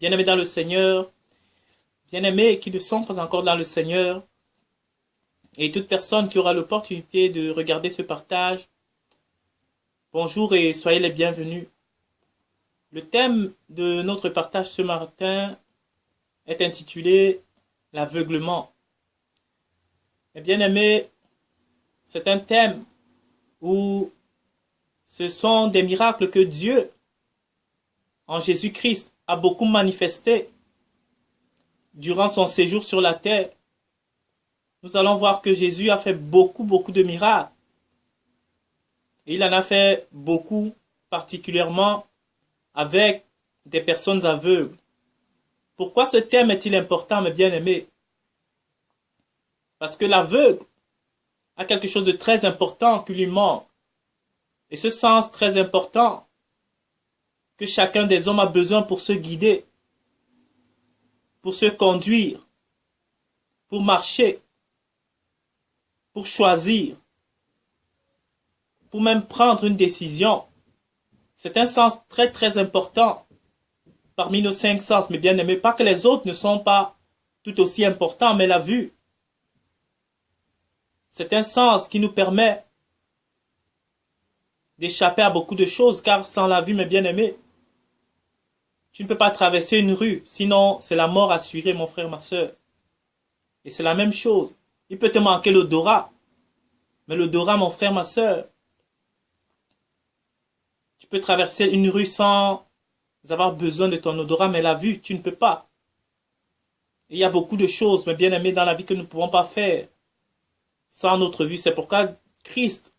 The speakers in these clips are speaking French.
Bien-aimés dans le Seigneur, bien-aimés qui ne sont pas encore dans le Seigneur, et toute personne qui aura l'opportunité de regarder ce partage, bonjour et soyez les bienvenus. Le thème de notre partage ce matin est intitulé « L'aveuglement ». Bien-aimés, c'est un thème où ce sont des miracles que Dieu, en Jésus-Christ, a beaucoup manifestés durant son séjour sur la terre. Nous allons voir que Jésus a fait beaucoup de miracles. Et il en a fait beaucoup, particulièrement avec des personnes aveugles. Pourquoi ce thème est-il important, mes bien-aimés? Parce que l'aveugle a quelque chose de très important qui lui manque. Et ce sens très important que chacun des hommes a besoin pour se guider, pour se conduire, pour marcher, pour choisir, pour même prendre une décision. C'est un sens très important parmi nos 5 sens, mes bien-aimés. Pas que les autres ne sont pas tout aussi importants, mais la vue, c'est un sens qui nous permet d'échapper à beaucoup de choses, car sans la vue, mes bien-aimés, tu ne peux pas traverser une rue, sinon c'est la mort assurée, mon frère, ma soeur. Et c'est la même chose. Il peut te manquer l'odorat, mais l'odorat, mon frère, ma soeur, tu peux traverser une rue sans avoir besoin de ton odorat, mais la vue, tu ne peux pas. Et il y a beaucoup de choses, mes bien-aimés, dans la vie que nous ne pouvons pas faire sans notre vue. C'est pourquoi Christ,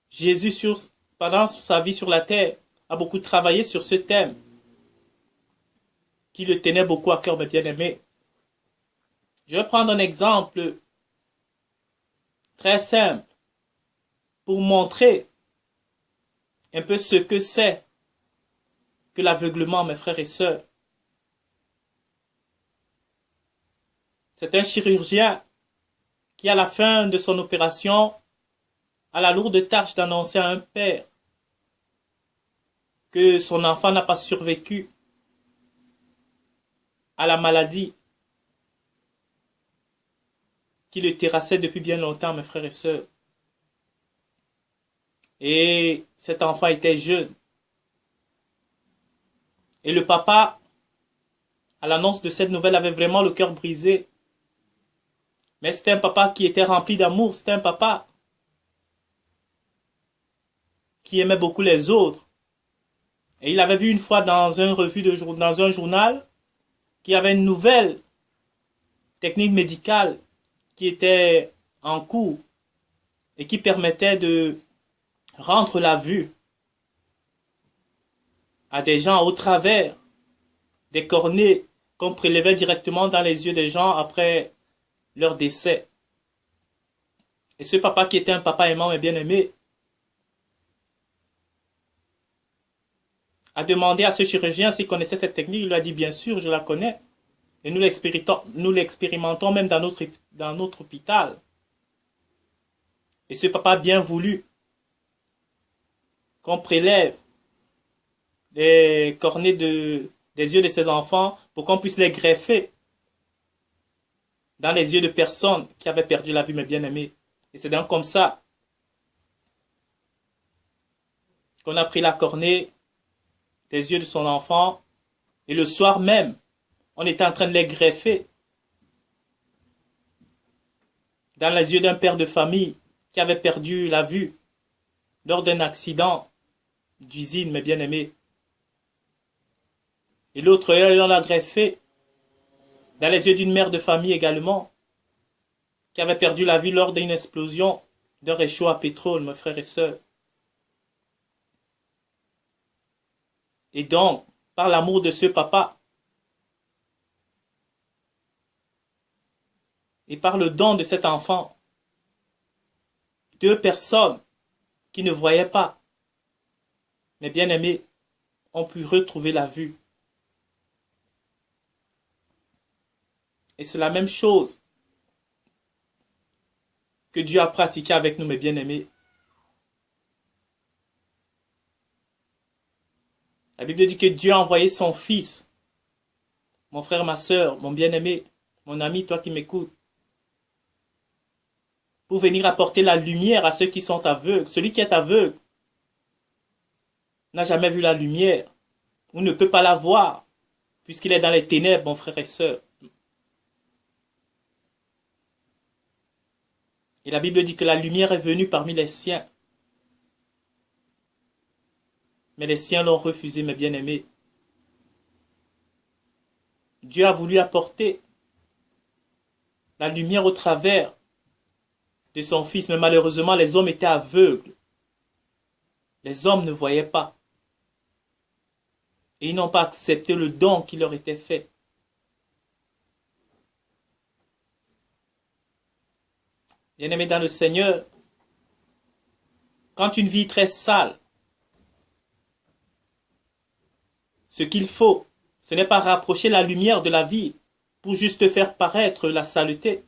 Jésus, pendant sa vie sur la terre, a beaucoup travaillé sur ce thème qui le tenait beaucoup à cœur, mes bien-aimés. Je vais prendre un exemple très simple pour montrer un peu ce que c'est que l'aveuglement, mes frères et sœurs. C'est un chirurgien qui, à la fin de son opération, a la lourde tâche d'annoncer à un père que son enfant n'a pas survécu à la maladie qui le terrassait depuis bien longtemps, mes frères et sœurs. Et cet enfant était jeune. Et le papa, à l'annonce de cette nouvelle, avait vraiment le cœur brisé. Mais c'était un papa qui était rempli d'amour. C'était un papa qui aimait beaucoup les autres. Et il avait vu une fois dans un journal qu'il y avait une nouvelle technique médicale qui était en cours et qui permettait de rendre la vue à des gens au travers des cornées qu'on prélevait directement dans les yeux des gens après leur décès. Et ce papa qui était un papa aimant et bien-aimé a demandé à ce chirurgien s'il connaissait cette technique. Il lui a dit bien sûr, je la connais. Et nous l'expérimentons même dans notre hôpital. Et ce papa a bien voulu qu'on prélève les cornées des yeux de ses enfants pour qu'on puisse les greffer dans les yeux de personnes qui avaient perdu la vue, mes bien-aimés. Et c'est donc comme ça qu'on a pris la cornée des yeux de son enfant et le soir même, on était en train de les greffer dans les yeux d'un père de famille qui avait perdu la vue lors d'un accident d'usine, mes bien-aimés. Et l'autre œil, on l'a greffé dans les yeux d'une mère de famille également, qui avait perdu la vue lors d'une explosion d'un réchaud à pétrole, mes frères et sœurs. Et donc, par l'amour de ce papa, et par le don de cet enfant, 2 personnes qui ne voyaient pas, mes bien-aimés, ont pu retrouver la vue. Et c'est la même chose que Dieu a pratiqué avec nous, mes bien-aimés. La Bible dit que Dieu a envoyé son Fils mon frère, ma soeur, mon bien-aimé, mon ami, toi qui m'écoutes, pour venir apporter la lumière à ceux qui sont aveugles. Celui qui est aveugle n'a jamais vu la lumière, ou ne peut pas la voir, puisqu'il est dans les ténèbres, mon frère et sœur. Et la Bible dit que la lumière est venue parmi les siens. Mais les siens l'ont refusé, mes bien-aimés. Dieu a voulu apporter la lumière au travers de son Fils, mais malheureusement, les hommes étaient aveugles. Les hommes ne voyaient pas. Et ils n'ont pas accepté le don qui leur était fait. Bien-aimés dans le Seigneur, quand une vie est très sale, ce qu'il faut, ce n'est pas rapprocher la lumière de la vie pour juste faire paraître la saleté.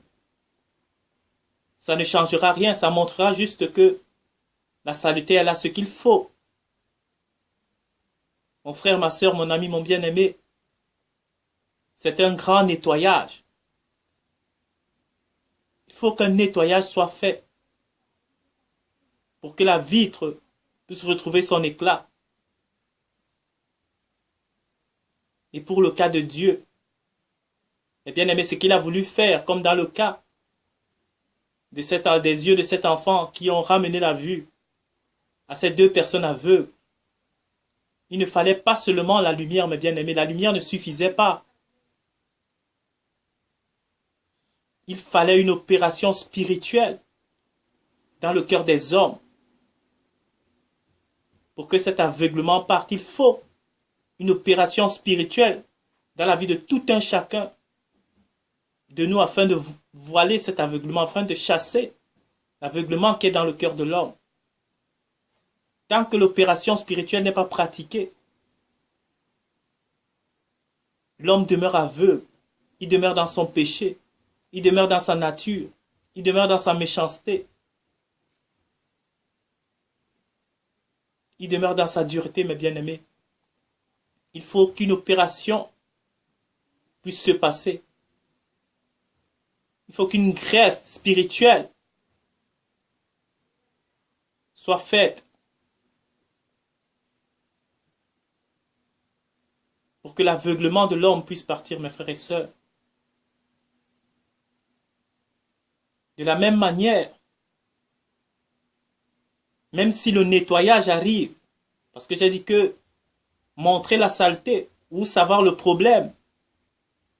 Ça ne changera rien, ça montrera juste que la saleté, elle a ce qu'il faut. Mon frère, ma soeur, mon ami, mon bien-aimé, c'est un grand nettoyage. Il faut qu'un nettoyage soit fait pour que la vitre puisse retrouver son éclat. Et pour le cas de Dieu, eh bien aimé, ce qu'il a voulu faire, comme dans le cas des yeux de cet enfant qui ont ramené la vue à ces deux personnes aveugles, il ne fallait pas seulement la lumière, mes bien-aimés, la lumière ne suffisait pas. Il fallait une opération spirituelle dans le cœur des hommes. Pour que cet aveuglement parte, il faut une opération spirituelle dans la vie de tout un chacun de nous afin de voiler cet aveuglement, afin de chasser l'aveuglement qui est dans le cœur de l'homme. Tant que l'opération spirituelle n'est pas pratiquée, l'homme demeure aveugle, il demeure dans son péché, il demeure dans sa nature, il demeure dans sa méchanceté, il demeure dans sa dureté, mes bien-aimés. Il faut qu'une opération puisse se passer. Il faut qu'une greffe spirituelle soit faite pour que l'aveuglement de l'homme puisse partir, mes frères et sœurs. De la même manière, même si le nettoyage arrive, parce que j'ai dit que montrer la saleté ou savoir le problème,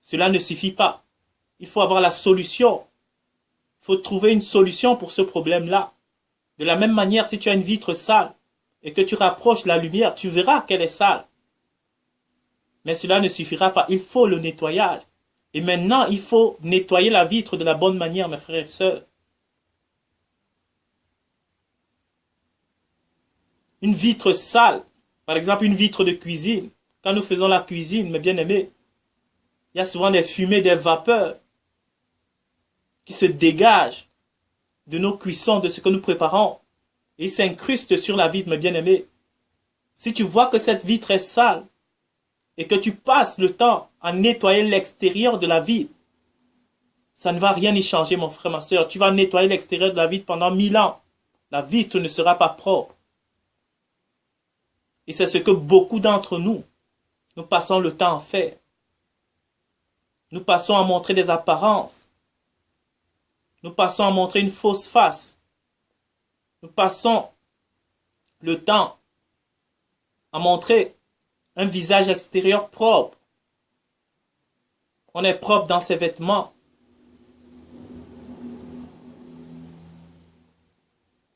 cela ne suffit pas. Il faut avoir la solution. Il faut trouver une solution pour ce problème-là. De la même manière, si tu as une vitre sale et que tu rapproches la lumière, tu verras qu'elle est sale. Mais cela ne suffira pas. Il faut le nettoyage. Et maintenant, il faut nettoyer la vitre de la bonne manière, mes frères et sœurs. Une vitre sale, par exemple une vitre de cuisine, quand nous faisons la cuisine, mes bien-aimés, il y a souvent des fumées, des vapeurs qui se dégagent de nos cuissons, de ce que nous préparons, et s'incrustent sur la vitre, mes bien-aimés. Si tu vois que cette vitre est sale, et que tu passes le temps à nettoyer l'extérieur de la vitre, ça ne va rien y changer, mon frère, ma soeur. Tu vas nettoyer l'extérieur de la vitre pendant 1000 ans. La vitre ne sera pas propre. Et c'est ce que beaucoup d'entre nous passons le temps à faire. Nous passons à montrer des apparences. Nous passons à montrer une fausse face. Nous passons le temps à montrer un visage extérieur propre. On est propre dans ses vêtements.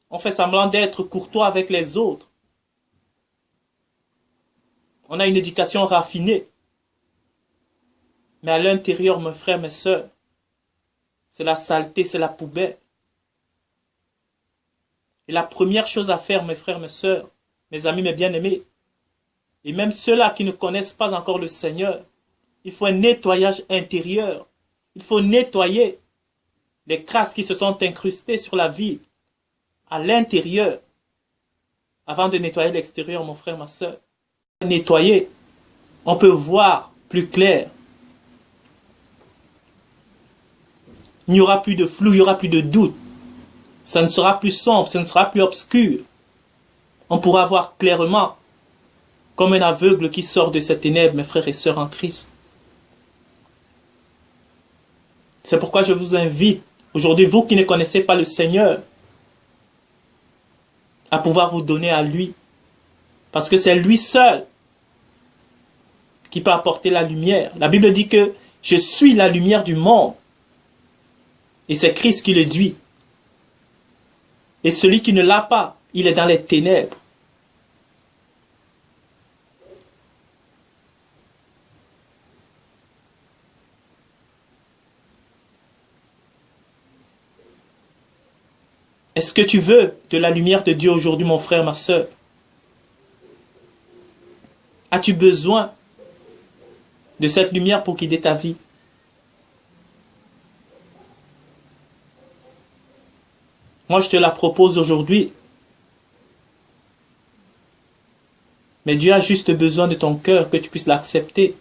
On fait semblant d'être courtois avec les autres. On a une éducation raffinée. Mais à l'intérieur, mes frères, mes sœurs, c'est la saleté, c'est la poubelle. Et la première chose à faire, mes frères, mes sœurs, mes amis, mes bien-aimés, et même ceux-là qui ne connaissent pas encore le Seigneur, il faut un nettoyage intérieur. Il faut nettoyer les crasses qui se sont incrustées sur la vie à l'intérieur avant de nettoyer l'extérieur, mon frère, ma sœur. Nettoyer, on peut voir plus clair. Il n'y aura plus de flou, il n'y aura plus de doute. Ça ne sera plus sombre, ça ne sera plus obscur. On pourra voir clairement, comme un aveugle qui sort de ces ténèbres, mes frères et sœurs en Christ. C'est pourquoi je vous invite, aujourd'hui, vous qui ne connaissez pas le Seigneur, à pouvoir vous donner à lui. Parce que c'est lui seul qui peut apporter la lumière. La Bible dit que je suis la lumière du monde. Et c'est Christ qui le dit. Et celui qui ne l'a pas, il est dans les ténèbres. Est-ce que tu veux de la lumière de Dieu aujourd'hui, mon frère, ma sœur? As-tu besoin de cette lumière pour guider ta vie? Moi, je te la propose aujourd'hui. Mais Dieu a juste besoin de ton cœur, que tu puisses l'accepter.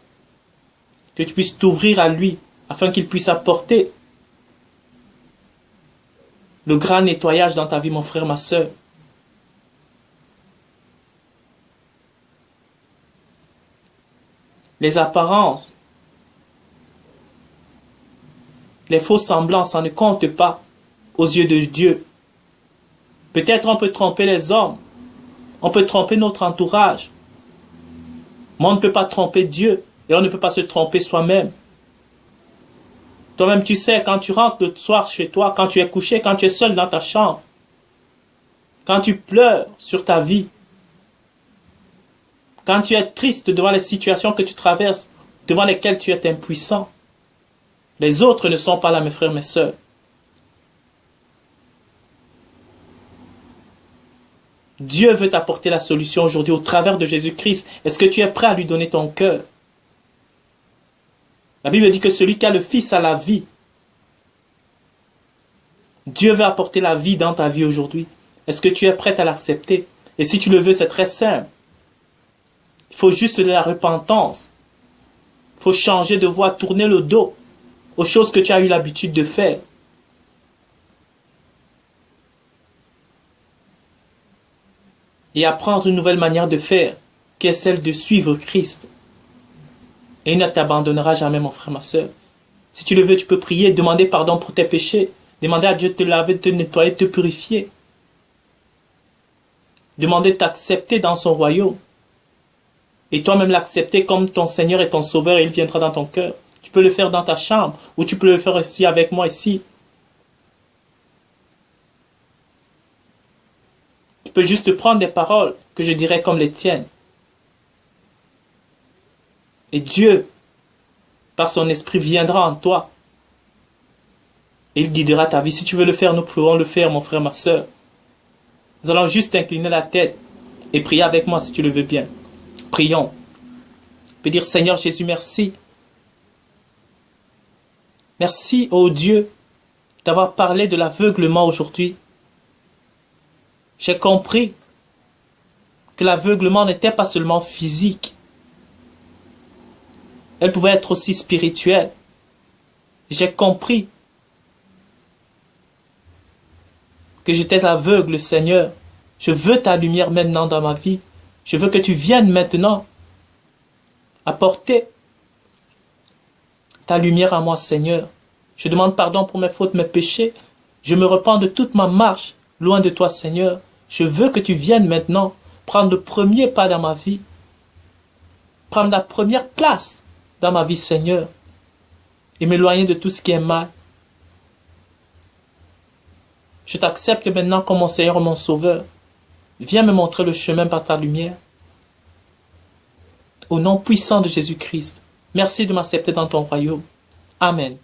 Que tu puisses t'ouvrir à lui, afin qu'il puisse apporter le grand nettoyage dans ta vie, mon frère, ma sœur. Les apparences, les faux semblants, ça ne compte pas aux yeux de Dieu. Peut-être on peut tromper les hommes, on peut tromper notre entourage, mais on ne peut pas tromper Dieu et on ne peut pas se tromper soi-même. Toi-même, tu sais, quand tu rentres le soir chez toi, quand tu es couché, quand tu es seul dans ta chambre, quand tu pleures sur ta vie, quand tu es triste devant les situations que tu traverses, devant lesquelles tu es impuissant, les autres ne sont pas là, mes frères, mes sœurs. Dieu veut t'apporter la solution aujourd'hui au travers de Jésus-Christ. Est-ce que tu es prêt à lui donner ton cœur? La Bible dit que celui qui a le Fils a la vie. Dieu veut apporter la vie dans ta vie aujourd'hui. Est-ce que tu es prêt à l'accepter? Et si tu le veux, c'est très simple. Il faut juste de la repentance. Il faut changer de voie, tourner le dos aux choses que tu as eu l'habitude de faire. Et apprendre une nouvelle manière de faire, qui est celle de suivre Christ. Et il ne t'abandonnera jamais, mon frère, ma soeur. Si tu le veux, tu peux prier, demander pardon pour tes péchés, demander à Dieu de te laver, de te nettoyer, de te purifier. Demander de t'accepter dans son royaume. Et toi-même l'accepter comme ton Seigneur et ton Sauveur, et il viendra dans ton cœur. Tu peux le faire dans ta chambre, ou tu peux le faire aussi avec moi ici. Tu peux juste prendre des paroles que je dirais comme les tiennes. Et Dieu, par son esprit, viendra en toi. Et il guidera ta vie. Si tu veux le faire, nous pouvons le faire, mon frère, ma soeur. Nous allons juste incliner la tête et prier avec moi si tu le veux bien. Prions. Tu peux dire, Seigneur Jésus, merci. Merci, ô Dieu, d'avoir parlé de l'aveuglement aujourd'hui. J'ai compris que l'aveuglement n'était pas seulement physique. Elle pouvait être aussi spirituelle. J'ai compris que j'étais aveugle, Seigneur. Je veux ta lumière maintenant dans ma vie. Je veux que tu viennes maintenant apporter ta lumière à moi, Seigneur. Je demande pardon pour mes fautes, mes péchés. Je me repens de toute ma marche loin de toi, Seigneur. Je veux que tu viennes maintenant prendre le premier pas dans ma vie. Prendre la première place dans ma vie, Seigneur. Et m'éloigner de tout ce qui est mal. Je t'accepte maintenant comme mon Seigneur, mon Sauveur. Viens me montrer le chemin par ta lumière. Au nom puissant de Jésus-Christ, merci de m'accepter dans ton royaume. Amen.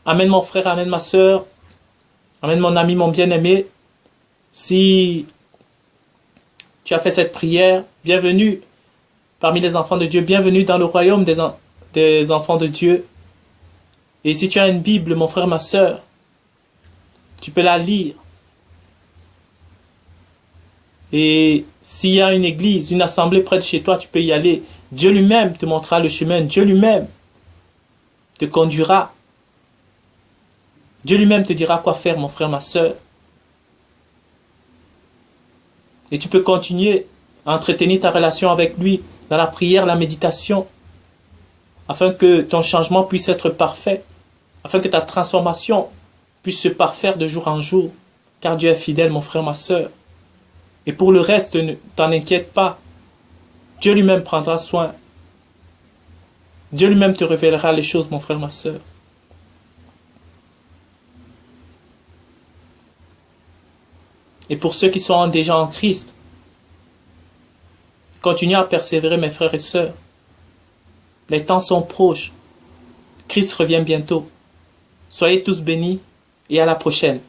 Amen mon frère, amen ma soeur. Amen mon ami, mon bien-aimé. Si tu as fait cette prière, bienvenue parmi les enfants de Dieu. Bienvenue dans le royaume des enfants de Dieu. Et si tu as une Bible, mon frère, ma soeur, tu peux la lire. Et s'il y a une église, une assemblée près de chez toi, tu peux y aller. Dieu lui-même te montrera le chemin. Dieu lui-même te conduira. Dieu lui-même te dira quoi faire, mon frère, ma sœur. Et tu peux continuer à entretenir ta relation avec lui dans la prière, la méditation, afin que ton changement puisse être parfait, afin que ta transformation puisse se parfaire de jour en jour, car Dieu est fidèle, mon frère, ma sœur. Et pour le reste, ne t'en inquiète pas. Dieu lui-même prendra soin. Dieu lui-même te révélera les choses, mon frère, ma sœur. Et pour ceux qui sont déjà en Christ, continuez à persévérer, mes frères et sœurs. Les temps sont proches. Christ revient bientôt. Soyez tous bénis et à la prochaine.